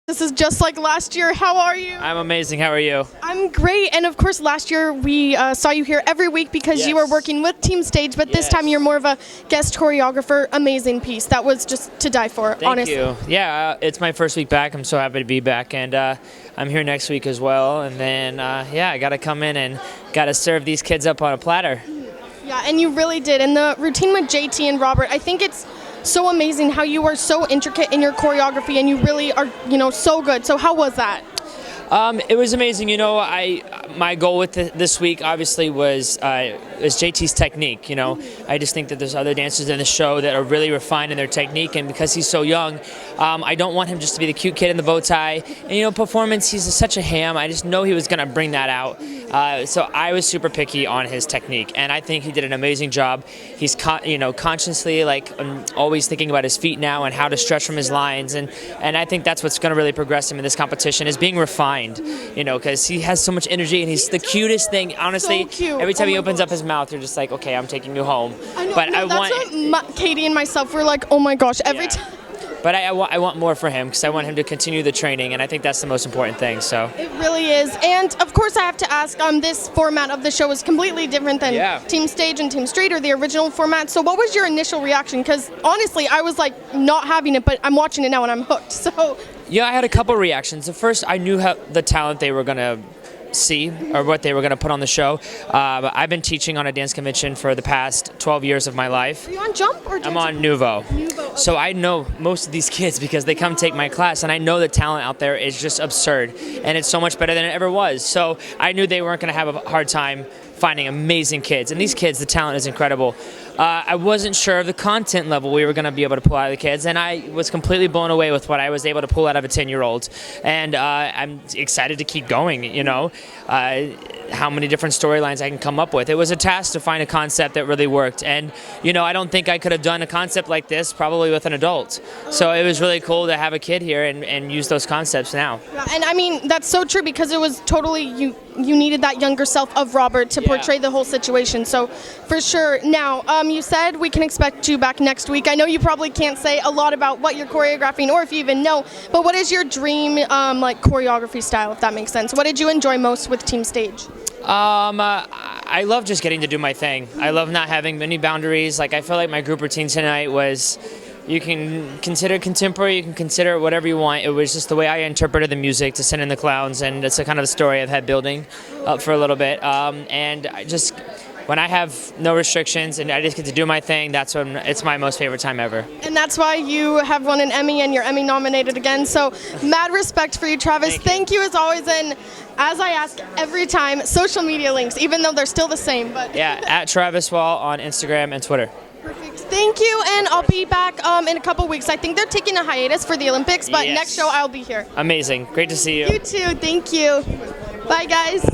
This is just like last year. How are you? I'm amazing. How are you? I'm great. And of course, last year we saw you here every week because you were working with Team Stage, but this time you're more of a guest choreographer. Amazing piece. That was just to die for, honestly. Thank you. Yeah, it's my first week back. I'm so happy to be back. And I'm here next week as well. And then, I got to come in and got to serve these kids up on a platter. Yeah, and you really did. And the routine with JT and Robert, I think it's so amazing how you are so intricate in your choreography and you really are, so good. So how was that? It was amazing. My goal with this week obviously was JT's technique. I just think that there's other dancers in the show that are really refined in their technique, and because he's so young, I don't want him just to be the cute kid in the bow tie. And performance, he's such a ham. I just know he was going to bring that out. So I was super picky on his technique, and I think he did an amazing job. He's consciously always thinking about his feet now and how to stretch from his lines, and I think that's what's going to really progress him in this competition is being refined. Because he has so much energy and he's the cutest thing. Honestly, so cute. Every time he opens up his mouth, you're just like, okay, I'm taking you home. I know, but that's what Katie and myself were like, oh my gosh, every time. But I want more for him because I want him to continue the training, and I think that's the most important thing. So it really is. And of course I have to ask, this format of the show is completely different than Team Stage and Team Straight or the original format. So what was your initial reaction? Because honestly, I was like not having it, but I'm watching it now and I'm hooked. So I had a couple reactions. At first, I knew the talent they were gonna see or what they were going to put on the show. I've been teaching on a dance convention for the past 12 years of my life. Are you on Jump or I'm on Nouveau. Okay. So I know most of these kids because they come take my class, and I know the talent out there is just absurd, and it's so much better than it ever was. So I knew they weren't going to have a hard time finding amazing kids, and these kids, the talent is incredible. I wasn't sure of the content level we were going to be able to pull out of the kids, and I was completely blown away with what I was able to pull out of a 10-year-old. And I'm excited to keep going, how many different storylines I can come up with. It was a task to find a concept that really worked, and I don't think I could have done a concept like this probably with an adult. So it was really cool to have a kid here and use those concepts now. Yeah, and I mean, that's so true because it was totally, you needed that younger self of Robert to portray the whole situation. So for sure. Now, you said we can expect you back next week. I know you probably can't say a lot about what you're choreographing or if you even know, but what is your dream choreography style, if that makes sense? What did you enjoy most with Team Stage? I love just getting to do my thing. I love not having many boundaries. I feel like my group routine tonight was, you can consider contemporary, you can consider whatever you want. It was just the way I interpreted the music to Send in the Clowns, and it's a kind of a story I've had building up for a little bit. And I just, when I have no restrictions and I just get to do my thing, that's when it's my most favorite time ever. And that's why you have won an Emmy and you're Emmy nominated again. So mad respect for you, Travis. Thank you as always. And as I ask every time, social media links, even though they're still the same. But yeah, at Travis Wall on Instagram and Twitter. Perfect. Thank you, and I'll be back in a couple weeks. I think they're taking a hiatus for the Olympics, but next show I'll be here. Amazing. Great to see you. You too. Thank you. Bye, guys.